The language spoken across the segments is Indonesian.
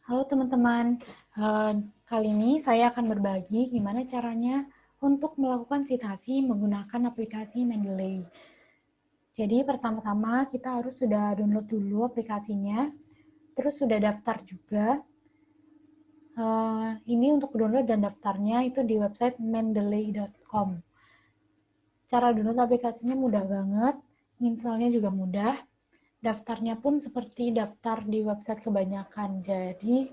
Halo teman-teman, kali ini saya akan berbagi gimana caranya untuk melakukan citasi menggunakan aplikasi Mendeley. Jadi pertama-tama kita harus sudah download dulu aplikasinya, terus sudah daftar juga. Ini untuk download dan daftarnya itu di website mendeley.com. Cara download aplikasinya mudah banget, installnya juga mudah. Daftarnya pun seperti daftar di website kebanyakan, jadi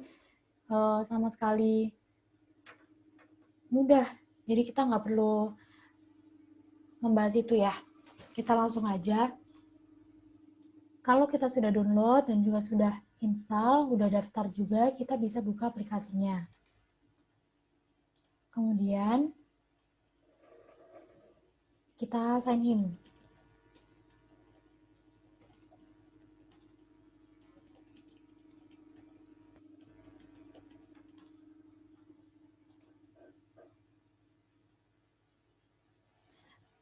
sama sekali mudah. Jadi kita nggak perlu membahas itu ya. Kita langsung aja. Kalau kita sudah download dan juga sudah install, udah daftar juga, kita bisa buka aplikasinya. Kemudian kita sign in.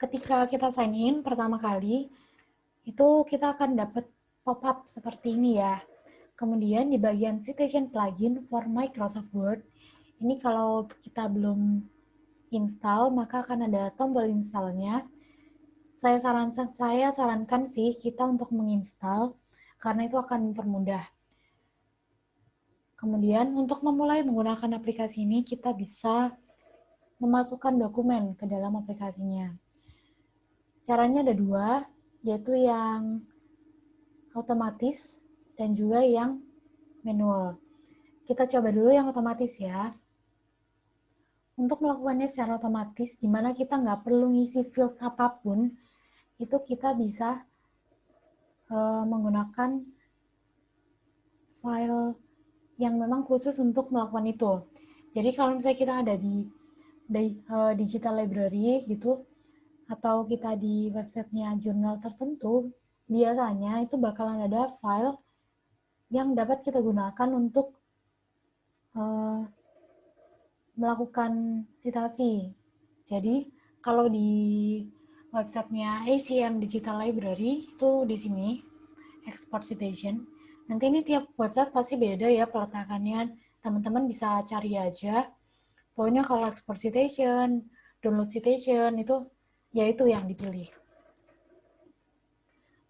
Ketika kita sign in pertama kali, itu kita akan dapat pop-up seperti ini ya. Kemudian di bagian Citation Plugin for Microsoft Word, ini kalau kita belum install, maka akan ada tombol installnya. Saya sarankan sih kita untuk menginstal, karena itu akan mempermudah. Kemudian untuk memulai menggunakan aplikasi ini, kita bisa memasukkan dokumen ke dalam aplikasinya. Caranya ada dua, yaitu yang otomatis dan juga yang manual. Kita coba dulu yang otomatis ya. Untuk melakukannya secara otomatis, di mana kita nggak perlu ngisi field apapun, itu kita bisa menggunakan file yang memang khusus untuk melakukan itu. Jadi kalau misalnya kita ada di digital library gitu, atau kita di websitenya jurnal tertentu, biasanya itu bakalan ada file yang dapat kita gunakan untuk melakukan citasi. Jadi kalau di websitenya ACM Digital Library itu di sini export citation. Nanti ini tiap website pasti beda ya peletakannya. Teman-teman bisa cari aja. Pokoknya kalau export citation, download citation itu ya itu yang dipilih.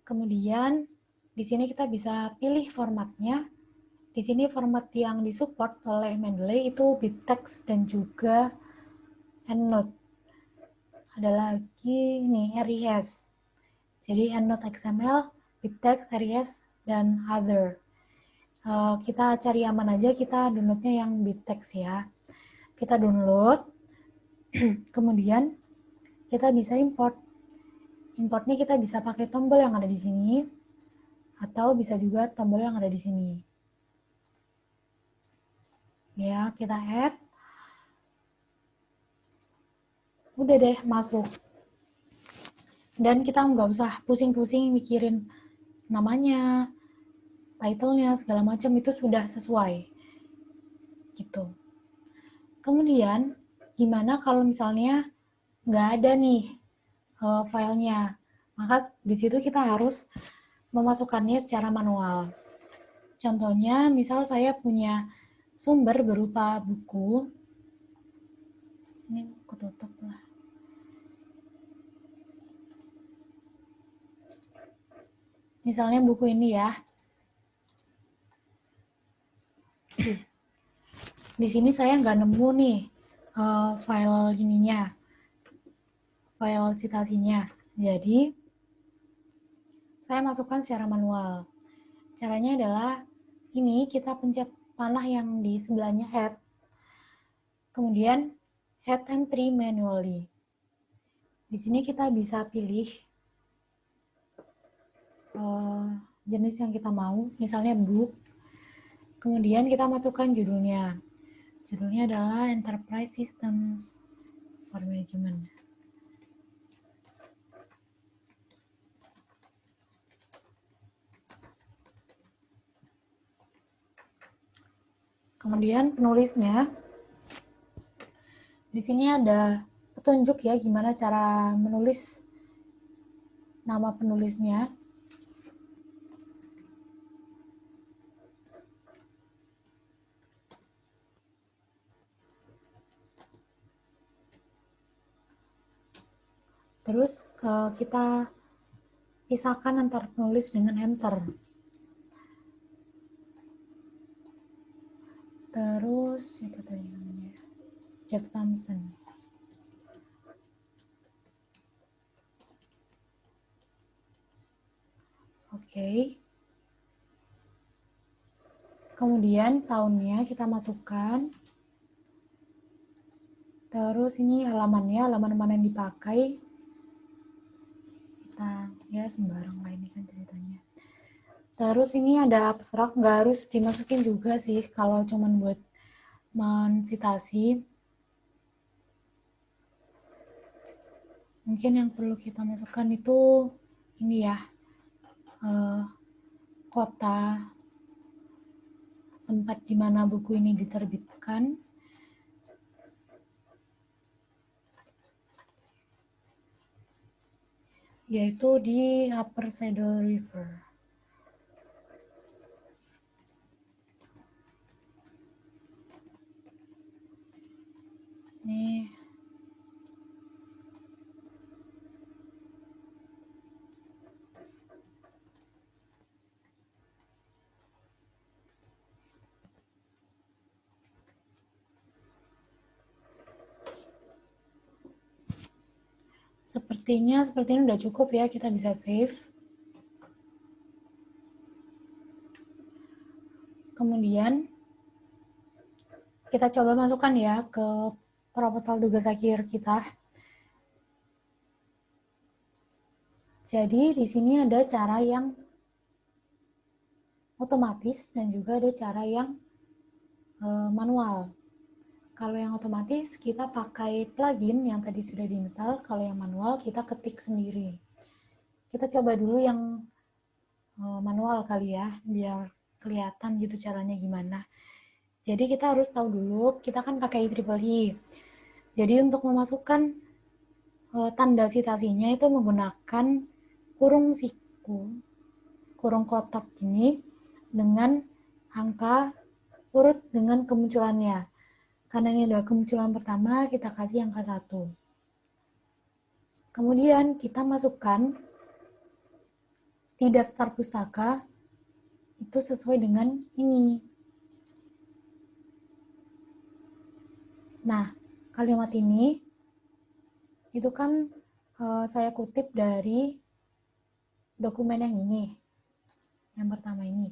Kemudian di sini kita bisa pilih formatnya. Di sini format yang disupport oleh Mendeley itu BibTeX dan juga EndNote. Ada lagi nih RIS. Jadi EndNote XML, BibTeX, RIS, dan other. Kita cari aman aja, kita downloadnya yang BibTeX ya. Kita download, kemudian kita bisa import. Importnya kita bisa pakai tombol yang ada di sini, atau bisa juga tombol yang ada di sini. Ya, kita add. Udah deh, masuk. Dan kita nggak usah pusing-pusing mikirin namanya, title-nya, segala macam itu sudah sesuai. Gitu. Kemudian, gimana kalau misalnya nggak ada nih filenya? Maka di situ kita harus memasukkannya secara manual. Contohnya, misal saya punya sumber berupa buku. Ini ketutup lah. Misalnya buku ini ya. Di sini saya nggak nemu nih file ininya, file citasinya. Jadi, saya masukkan secara manual. Caranya adalah ini kita pencet panah yang di sebelahnya add. Kemudian add entry manually. Di sini kita bisa pilih jenis yang kita mau, misalnya book. Kemudian kita masukkan judulnya. Judulnya adalah Enterprise Systems for Management. Kemudian penulisnya. Di sini ada petunjuk ya gimana cara menulis nama penulisnya. Terus kita pisahkan antar penulis dengan enter. Terus siapa tadi namanya? Jeff Thompson. Oke. Kemudian tahunnya kita masukkan. Terus ini halamannya, halaman mana yang dipakai. Kita ya sembarang lah ini kan ceritanya. Terus ini ada abstrak, nggak harus dimasukin juga sih kalau cuman buat mensitasi. Mungkin yang perlu kita masukkan itu ini ya, kota tempat di mana buku ini diterbitkan. Yaitu di Upper Saddle River. Nih. Sepertinya seperti ini udah cukup ya, kita bisa save. Kemudian kita coba masukkan ya ke proposal tugas akhir kita. Jadi di sini ada cara yang otomatis dan juga ada cara yang manual. Kalau yang otomatis kita pakai plugin yang tadi sudah diinstal, kalau yang manual kita ketik sendiri. Kita coba dulu yang manual kali ya, biar kelihatan gitu caranya gimana. Jadi kita harus tahu dulu, kita kan pakai IEEE. Jadi untuk memasukkan tanda citasinya itu menggunakan kurung siku, kurung kotak ini dengan angka urut dengan kemunculannya. Karena ini adalah kemunculan pertama, kita kasih angka 1. Kemudian kita masukkan di daftar pustaka itu sesuai dengan ini. Nah, kalimat ini itu kan saya kutip dari dokumen yang ini. Yang pertama ini.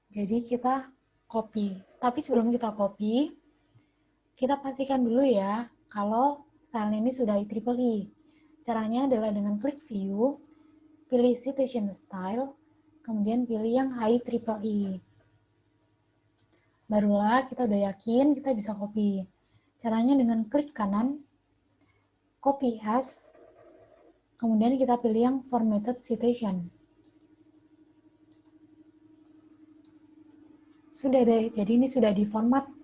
Jadi kita copy. Tapi sebelum kita copy, kita pastikan dulu ya kalau style ini sudah IEEE. Caranya adalah dengan klik view, pilih citation style, kemudian pilih yang IEEE. Barulah kita udah yakin kita bisa copy. Caranya dengan klik kanan, copy as, kemudian kita pilih yang formatted citation. Sudah deh, jadi ini sudah diformat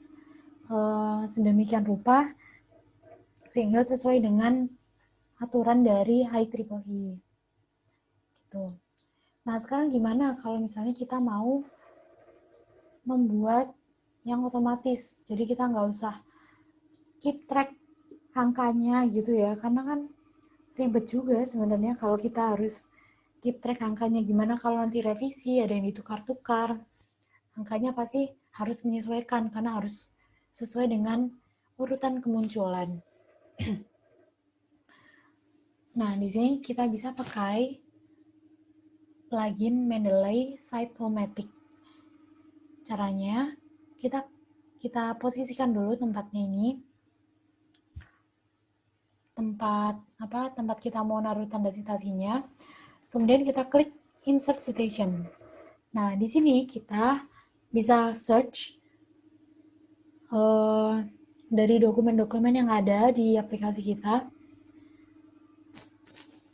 sedemikian rupa sehingga sesuai dengan aturan dari IEEE. Gitu. Nah, sekarang gimana kalau misalnya kita mau membuat yang otomatis? Jadi kita nggak usah keep track angkanya gitu ya, karena kan ribet juga sebenarnya kalau kita harus keep track angkanya. Gimana kalau nanti revisi, ada yang ditukar-tukar, angkanya pasti harus menyesuaikan karena harus sesuai dengan urutan kemunculan. Nah, di sini kita bisa pakai plugin Mendeley Site-O-Matic. Caranya, kita posisikan dulu tempatnya ini. Tempat kita mau naruh tanda citasinya. Kemudian kita klik Insert Citation. Nah, di sini kita bisa search dari dokumen-dokumen yang ada di aplikasi kita.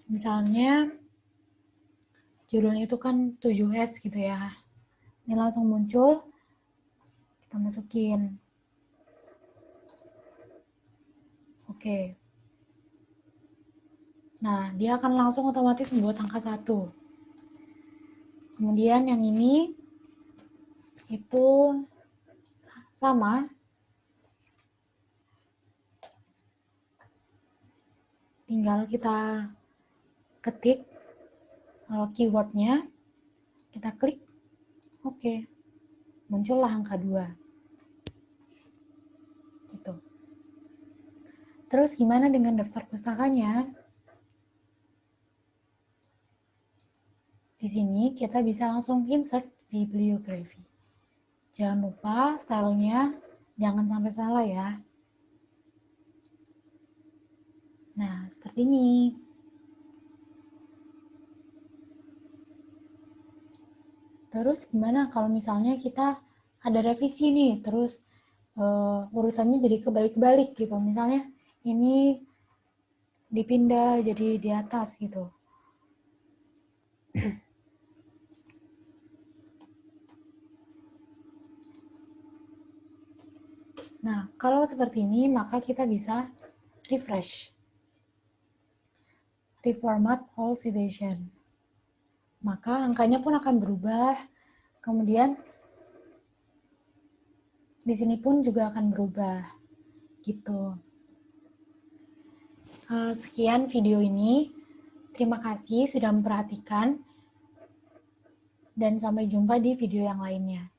Misalnya, judulnya itu kan 7S gitu ya. Ini langsung muncul, kita masukin. Oke. Nah, dia akan langsung otomatis membuat angka 1. Kemudian yang ini, itu sama. Tinggal kita ketik keywordnya, kita klik, oke, muncullah angka 2. Gitu. Terus gimana dengan daftar pustakanya? Di sini kita bisa langsung insert bibliografi. Jangan lupa stylenya jangan sampai salah ya. Nah, seperti ini. Terus gimana kalau misalnya kita ada revisi nih, terus urutannya jadi kebalik-balik gitu. Misalnya ini dipindah jadi di atas gitu. Nah, kalau seperti ini maka kita bisa refresh. Reformat all citation. Maka angkanya pun akan berubah. Kemudian di sini pun juga akan berubah. Gitu. Sekian video ini. Terima kasih sudah memperhatikan. Dan sampai jumpa di video yang lainnya.